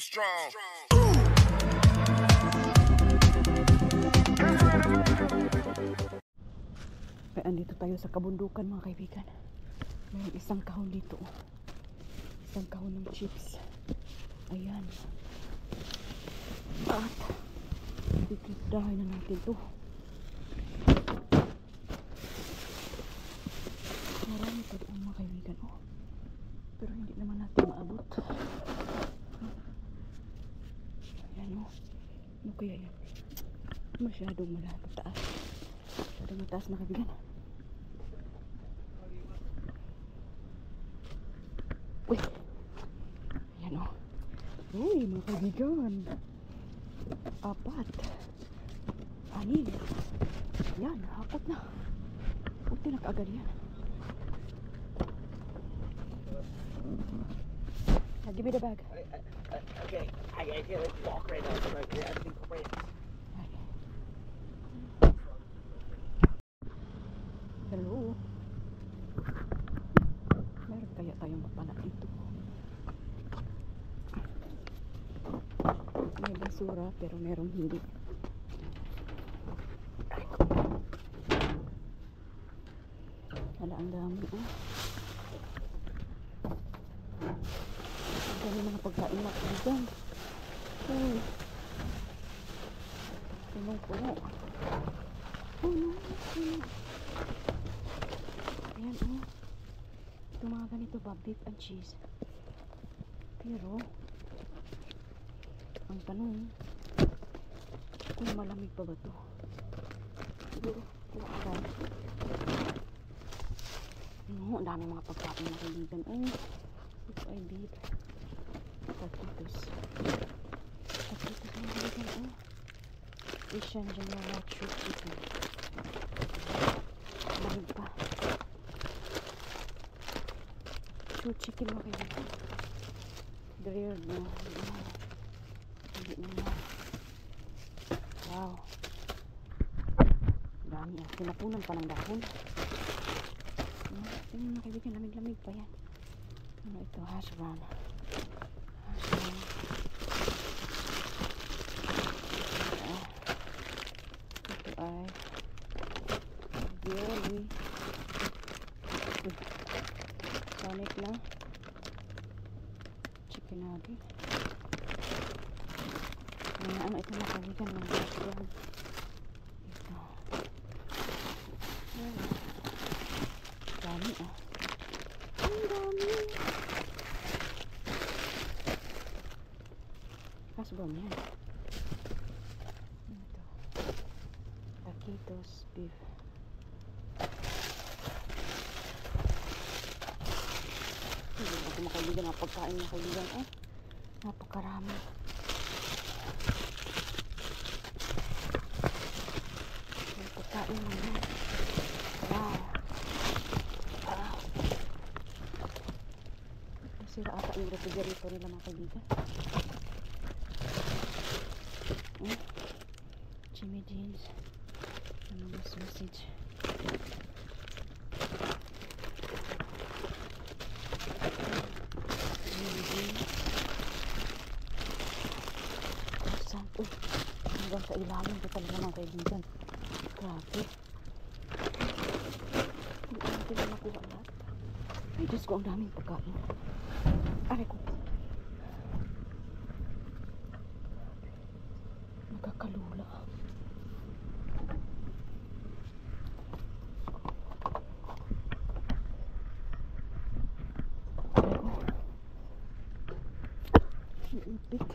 be strong. Kaya andito tayo sa kabundukan mga kaibigan. Mayroong isang kahon dito. Isang kahon ng chips. Ayan. At titirahin na natin to. Marami pa doon mga kaibigan. Oh. Pero hindi naman natin maabot. Ayan o. Ano kaya yan? Masyadong mataas. Masyadong mataas mga kaibigan. Uy! Ayan o. Uy mga kaibigan. 4. 6. Yan, hapot na. Buti na kaagad yan. Give me the bag. Okay, I can't walk right now. So I think wait. Hello. Meron kaya tayong mapala dito. May basura pero merong hindi. Hala, ang dami oh. Ang dami mga pagkain na kaibigan. Punong-puno. Punong-puno. Ayan oh. Ito mga ganito ba, beef and cheese. Pero ang tanong kung malamig pa ba ito. Siguro kuhaan. Ang dami mga pagkain na kaibigan. Ito ay beef. Taquitos mga kaibigan. Asian General Truth Chicken. Lamig pa. Truth Chicken mga kaibigan. Grilled no. Hindi naman. Wow. Dami ah. Pinapunan pa ng dahon. Ito mga kaibigan. Lamig-lamig pa yan. Ano ito? Hash brown. Hash brown. Ito ay jelly. Sanit na. Chicken nugget. Ano ito mga kaibigan ng hash brown. Ito. Dami ah. Ang dami. Hash brown yan. Ito. Taquitos beef. Hindi ako makaibigan ang pagkain ng kaibigan eh. Napakarami. Ang pagkain mo yan. Wow. Nasira ata yung refrigerator nila mga kaibigan. Jimmy Dean's. Ano ba sausage? Jimmy Dean's. Uy, hanggang sa ilalim ko talaga mga kaibigan. Grabe. Hindi natin na makuha lahat. Ay, Diyos ko, ang daming pagkain. Aray ko. Nagkakalula. Aray ko. Iipit.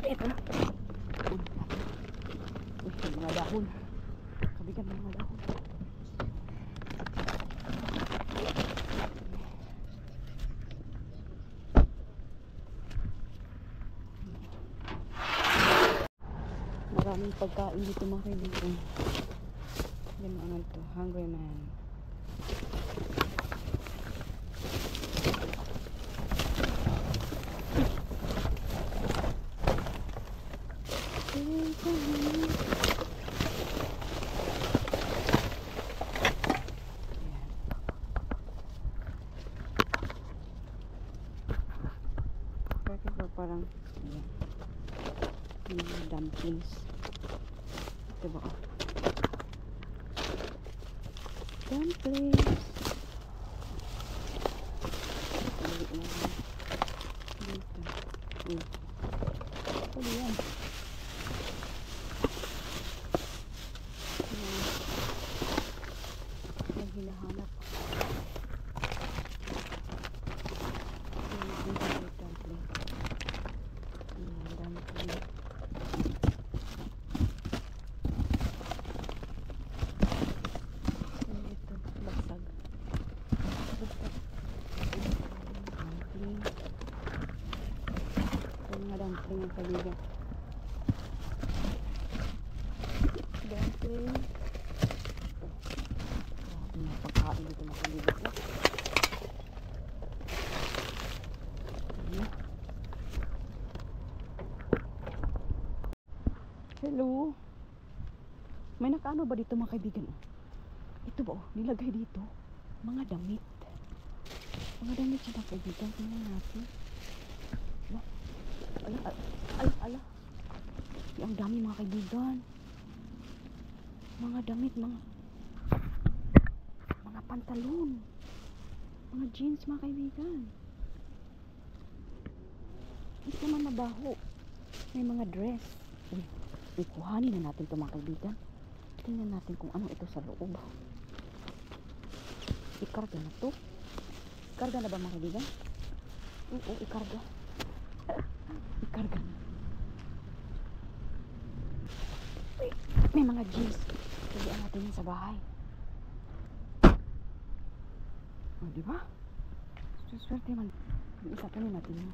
Ito. Uy, mga dahon. Kabigan ng mga dahon. Maraming pagkain dito mga kaibigan. Yan ano ito, Hungry Man. parang ayan. Yung dumplings. Diba? Dumplings. Dali lang. Dito. Ano yan? May hinahanap. Dumpling. Dumpling. Ito, basag. Dumpling. Ito nga dumpling ang kaligan. Dumpling. May pagkain dito na kaligan. Hello. May nakaano ba dito mga kaibigan? Ito ba nilagay dito? Mga damit. Mga damit siya mga kaibigan. Tingnan natin. Ala. Ang dami mga kaibigan. Mga damit, mga pantalon. Mga jeans mga kaibigan. Ito naman mabaho. May mga dress. Kuhanin na natin ito mga kaibigan. Tingnan natin kung ano ito sa loob. Ikarga na to. Ikarga na ba mga kaibigan? Oo, ikarga. Ikarga na. May mga jeans. Tulian natin yan sa bahay. O, diba? Swerte man. Isa pa natin yun.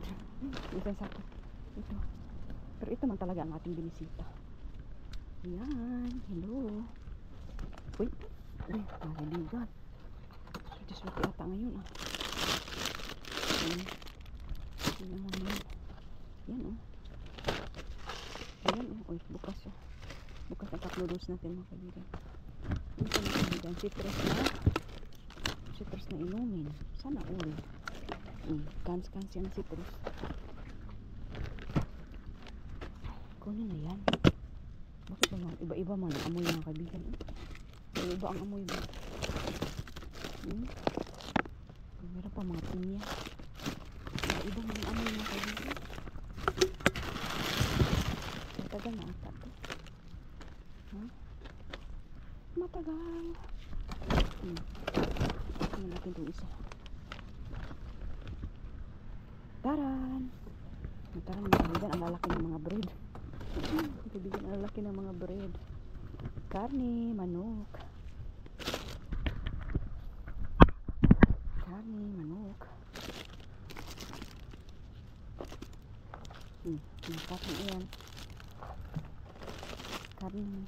Isa sa akin. Ito. Pero ito man talaga ang ating binisita. Yan. Hello. Uy. Uy. Nakaligan. Swerte ata ngayon ah. Yan. Yan naman yan. Yan oh. Yan oh. Uy. Bukas oh. Bukas ang cup noodles natin mga kaibigan. Ito mga kaibigan. Citrus na inumin. Sana all. Cans yan na citrus. Kunin na yan. Bakit naman? Iba-iba man ang amoy mga kaibigan. Iba ang amoy ba? Meron pa mga pinya. Iba-iba man ang amoy mga kaibigan. Matagal na ata ito. Matagal. Tingnan natin itong isa. Taran! Taran mga kaibigan. Ang lalaki ng mga bread. Kaibigan, ang lalaki ng mga bread. Karne, manok. Karne, manok. Karne yan. Karne.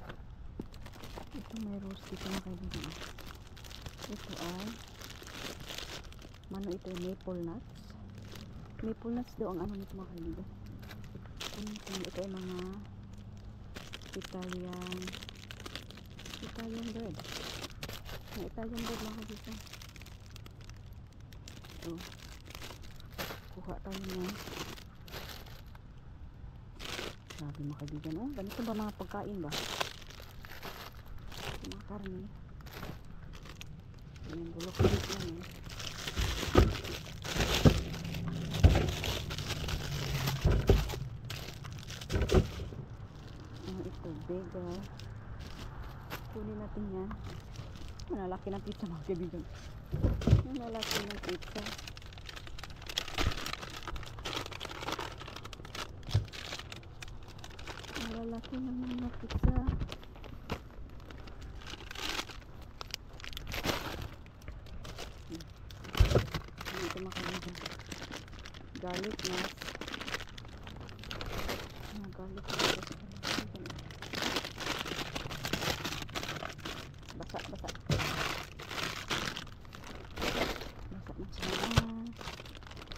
Ito may roast dito mga kaibigan. Ito ay ito ay maple nuts. Maple nuts daw ang ano nito mga kaibigan. Ito ay mga Italian bread. May Italian bread mga kaibigan. Ito. Kuha tayo niya. Sabi mga kaibigan, oh, ganito ba mga pagkain ba? Mga karne. Yung bulok ulit lang eh. Ito, bagel. Kunin natin yan. Malalaki ng pizza mga kaibigan. Malalaki ng pizza. Malalaki ng mga pizza. Ito mga kaibigan. Garlic nuts. Garlic nuts. Basa na siya.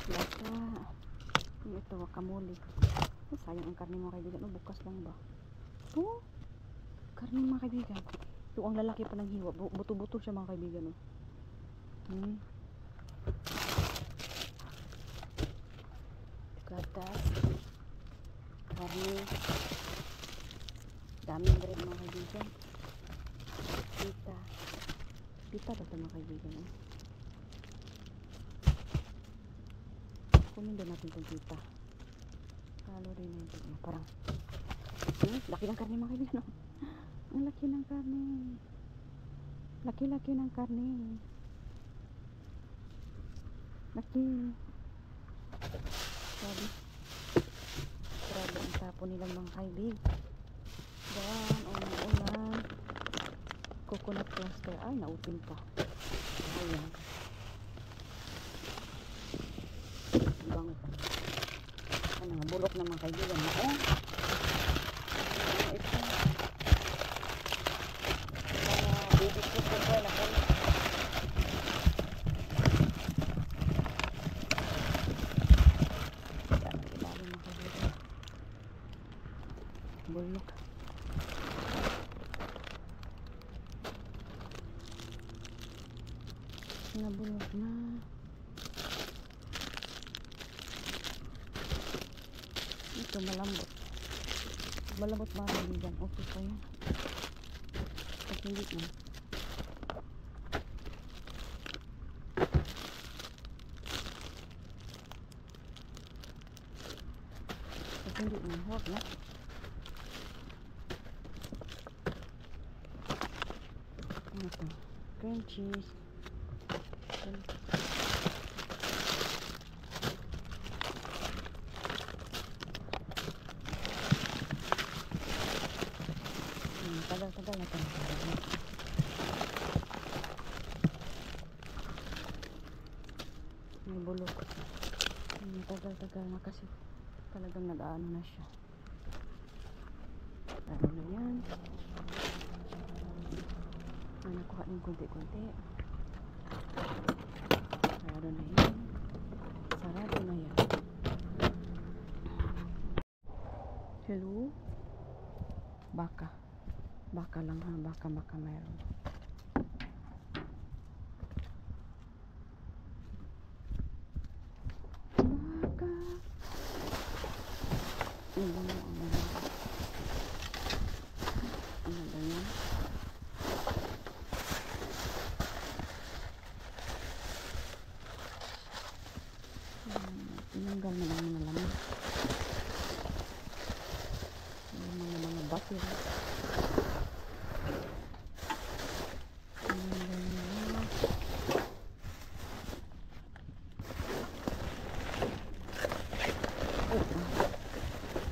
Basa. Ito guacamole. Sayang ang karne mga kaibigan. Bukas lang ba? Oh, karne mga kaibigan. Ito ang lalaki pa ng hiwa. Buto-buto siya mga kaibigan. Gatas. Ito. Pita. Pita ba ito mga kaibigan? Eh? Kunin din natin itong pita. Kalo rin na ito. Parang laki ng karne mga kaibigan. Oh. Ang laki ng karne. Laki-laki ng karne. Laki. Grabe. Grabe ang tapo nilang mga kaibigan. Dan, ulan. Coconut cluster. Ay, na-open pa. Ayan. Bangot. Ano nga, bulok na mga kaibigan. Ito. Baby food ko na kami. Bulok. Nabulok na. Ito malambot. Malambot ba rin dyan? Okay pa yan. Pag hindi na. Pag hindi na. Huwag na. Ano ito? Cream cheese. Tagal-tagal na ito. May bulok. Tagal-tagal na kasi talagang nag-aano na siya. Lalo na yan. May nakuha ng kunti-kunti. Sarado na yan. Sarado na yan. Hello? Baka. Baka lang ha. Baka mayroon. Baka. Ano ba yan? Tinanggal na lang mga laman. Mga batil.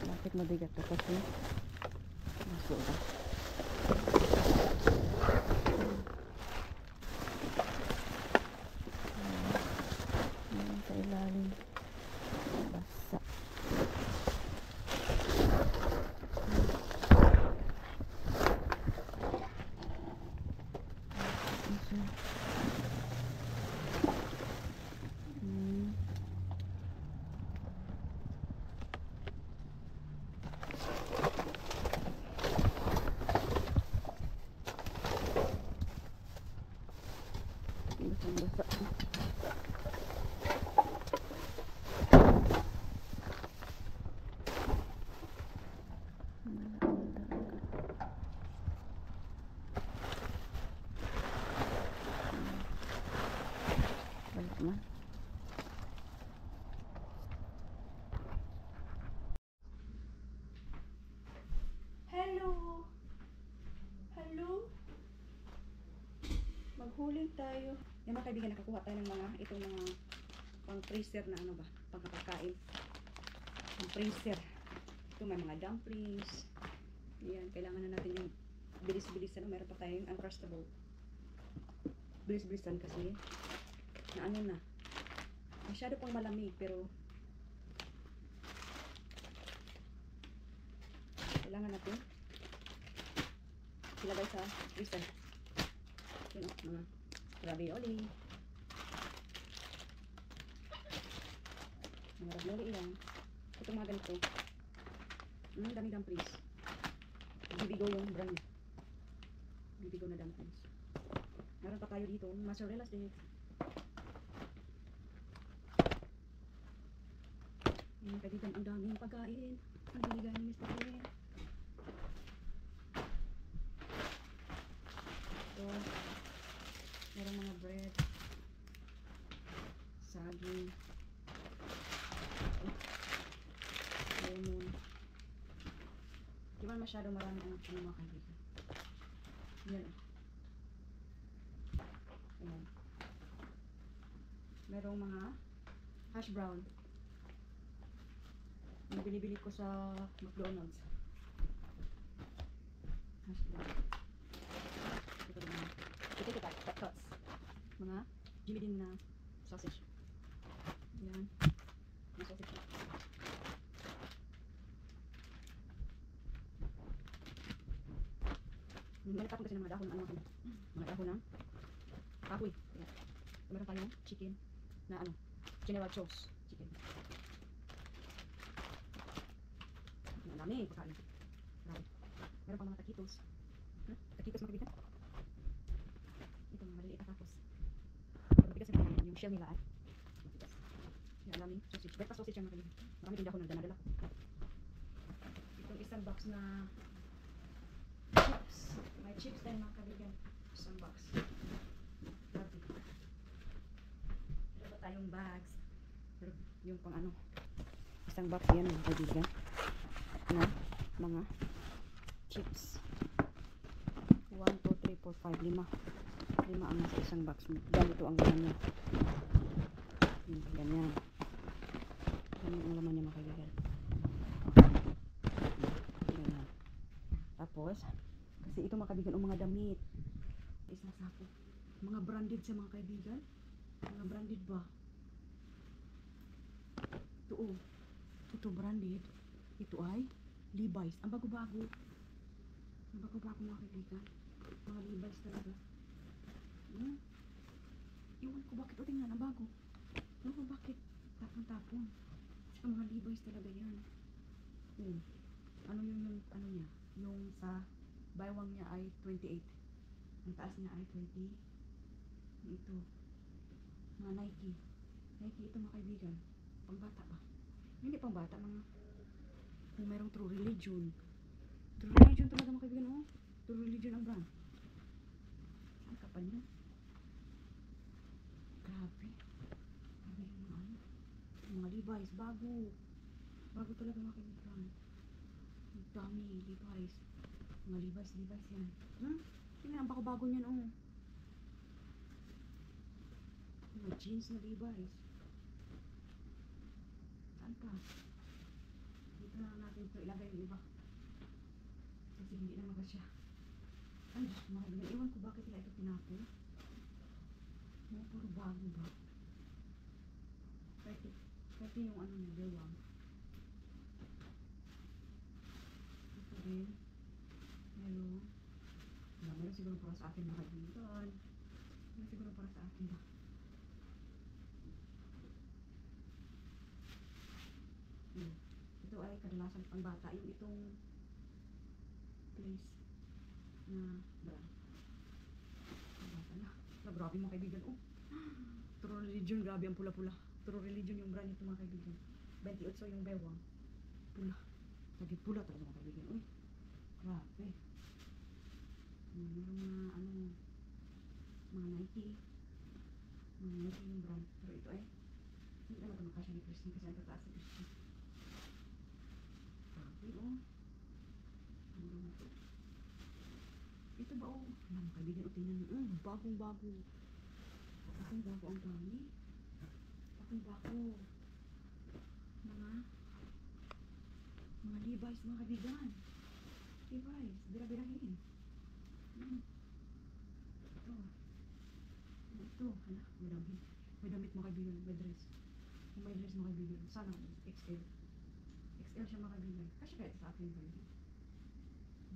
Bakit mabigat ito kasi masura. Sa ilalim basa. Basang-basa. Balik man. Hello. Hello. Maghuling tayo. Yung mga kaibigan, nakakuha tayo ng mga itong mga pang freezer na ano ba, pangkakain. Pang freezer. Ito may mga dumplings. Yan, kailangan na natin yung bilis-bilisan. Meron pa tayong uncrustable. Bilis-bilisan kasi na ano na. Masyado pang malamig pero kailangan natin ilagay sa freezer. Yun o, mga ravioli. Mga ravioli yan. Itong mga ganito. Dami dumplings. Bibigo yung brand. Bibigo na dumplings. Meron pa tayo dito. Mozzarella sticks. Yung kaibigan, ang daming pagkain. Ang biligay ni Mr. Ken. saging, lemon. Di ba masyado marami ang mga kaibigan? Yan. Ayan. Merong mga hash brown. Yung binibili ko sa McDonald's. Hash brown. Ito rin mga potato tots. Mga Jimmy Dean na sausage. Yan. Mga sausage. Nagtapon kasi ng mga dahon ng mga dahon ng kahoy. Yan. Meron tayong chicken na General Tso's chicken. Ang dami pagkain. Grabe. Meron pang mga taquitos. Taquitos mga kaibigan. Ito mga maliliit na tacos. Mabigas yung shell nila mabigas. Yan, daming sausage. Breakfast sausage yung mga kaibigan. Marami din dahon ng danadala. Itong isang box na chips. May chips din mga kaibigan. Isang box. Grabe. Meron pa tayong bags. Pero yung pang isang box yan mga kaibigan. Na mga chips. 1, 2, 3, 4, 5, 5 ang nasa isang box. Ganito ang laman niya. Ganyan. Ganyan ang laman niya mga kaibigan. Ganyan. Tapos, kasi ito mga kaibigan, mga damit. Isa sa ako. Mga branded sa mga kaibigan. Mga branded ba? Ito Ito branded. Ito ay Levi's. Ang bago-bago. Ang bago-bago mga kaibigan. Mga Levi's talaga. Iwan ko bakit. O tingnan, ang bago. Ano ba bakit? Tapon-tapon. Kasi mga Levi's talaga yan. Ano yung niya? Yung sa baywang niya ay 28. Ang taas niya ay 20. Ito. Mga Nike. Nike ito mga kaibigan. Pangbata ba? Hindi pangbata. Kung merong True Religion. True Religion talaga mga kaibigan. True Religion ang brand. Ang kapal niya. Grabe. Grabe yung mga Levi's. Bago. Bago talaga mga kaibigan. Ang dami. Levi's. Mga Levi's yan. Tingnan ang bago-bago niyan. Mga jeans na Levi's. Saan ka? Dito na natin ito ilagay yung iba. Kasi hindi na magasya. Ay, Diyos ko mga kaibigan. Iwan ko bakit nila ito tinapon. Puro bago ba? Kahit yung niya, bewang. Ito rin. Meron siguro para sa atin mga kaibigan. Meron siguro para sa atin ba? Ito ay kadalasan pang bata. Yung itong place na brand. Bata na. Grabe mga kaibigan. True Religion. Grabe ang pula-pula. True Religion yung brand nito mga kaibigan. 28 yung bewang. Pula. Lagi pula talaga mga kaibigan. Grabe. Meron mga Nike. Mga Nike yung brand. Pero ito ay hindi naman ito makasya ni Christine kasi ang tataas ni Christine. Grabe ito ba mga kaibigan, tingnan bagong-bago. Bagong-bago ang dami. Bagong-bago. Mga Levi's mga kaibigan. Levi's. Bira-birahin. Ito. May damit mga kaibigan. May dress. Kung may dress mga kaibigan. Sana XL. XL siya mga kaibigan. Kasi kahit sa akin kaibigan.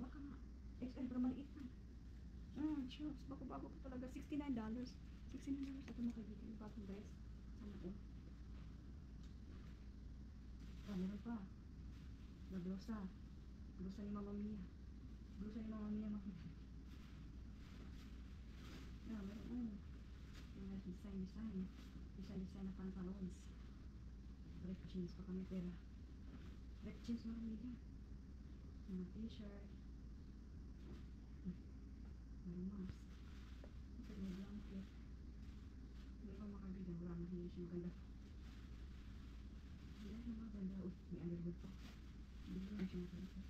Baka nga. XL pero maliit na. Shucks. Bago-bago pa talaga. $69. $69 ito mga kaibigan. Bagong dress. Sana po. Meron pa. Na blusa. Blusa ni Mama Mia. Blusa ni Mama Mia mga kaibigan. Meron mga design na pantalons. Ripped jeans pa kami pera. Ripped jeans mga kaibigan. Mga t-shirt. May mask. May blanket. May mga kaibigan. brand. Hindi siya maganda. Hindi siya maganda. Uy, may underwood pa. Hindi siya maganda.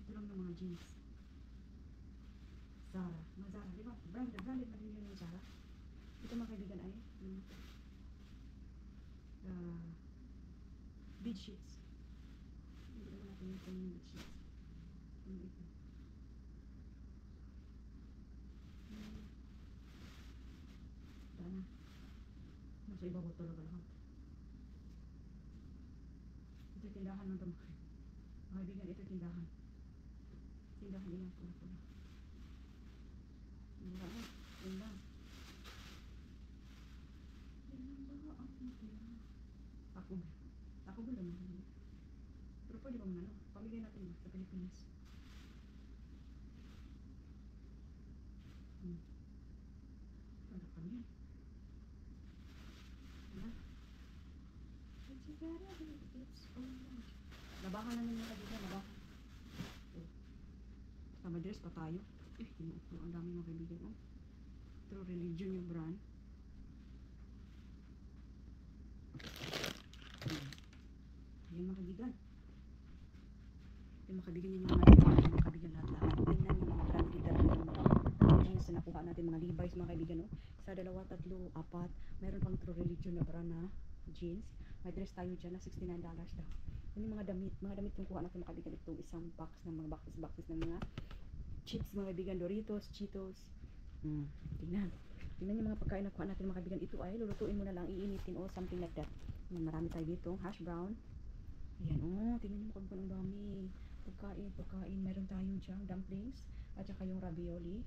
Ito lang ng mga jeans. Zara. Mga Zara, di ba? Branded na din yun yung Zara. Ito mga kaibigan ay bead sheets. Hindi naman natin yung bead sheets. Ito. Dana. Nasa ibabaw talaga lahat. Ito yung tindahan ng tamay. Mga kaibigan, ito yung tindahan. Tindahan nilang pula-pula. Mura na. Yun lang. Ako ba naman? Pero pwede ba man, pamigay natin ba sa Pilipinas? Wala kami. Wala. Labahan namin yung kaibigan, labahan. Sama dress pa tayo. Ang dami mga kaibigan. True Religion yung brand. Ayan mga kaibigan. Yung mga kaibigan yun yung mga kaibigan lahat-lahat. Tingnan yung mga brand dito ng mga jeans na nakuha natin, mga Levi's mga kaibigan. No? Sa 2, 3, 4, mayroon pang True Religion na brand na jeans. May dress tayo dyan na $69 daw. Yun yung mga damit yung kuha natin mga kaibigan. Ito isang box ng mga boxes ng mga chips mga kaibigan, Doritos, Cheetos. Tingnan yung mga pagkain na kuha natin mga kaibigan. Ito ay lulutuin mo na lang, iinitin o something like that. Marami tayo dito, hash brown. Ayan, tingnan nyo kung ang dami pagkain, meron tayong dyan dumplings at saka yung ravioli,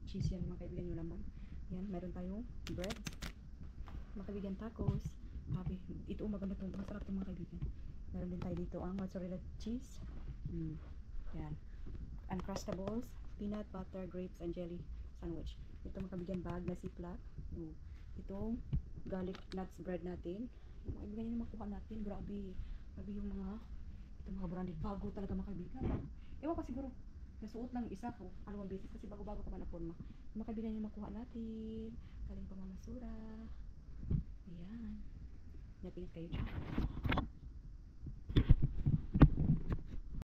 cheese yan mga kaibigan yung laman. Yan, meron tayong bread mga kaibigan, tacos, ito maganda itong, masarap itong mga kaibigan. Meron din tayo dito ang mozzarella cheese, yan, uncrustables, peanut butter, grapes and jelly sandwich. Ito mga kaibigan, bag na ziplock. Itong garlic nuts bread natin mga kaibigan, yun yung makuha natin. Grabe yung mga branded, bago talaga mga kaibigan. Ewan pa siguro nasuot lang isa ko alawang beses kasi bago-bago pa man na forma. Mga kaibigan yung makuha natin galing pamamasura. Ayan, ingat kayo dyan.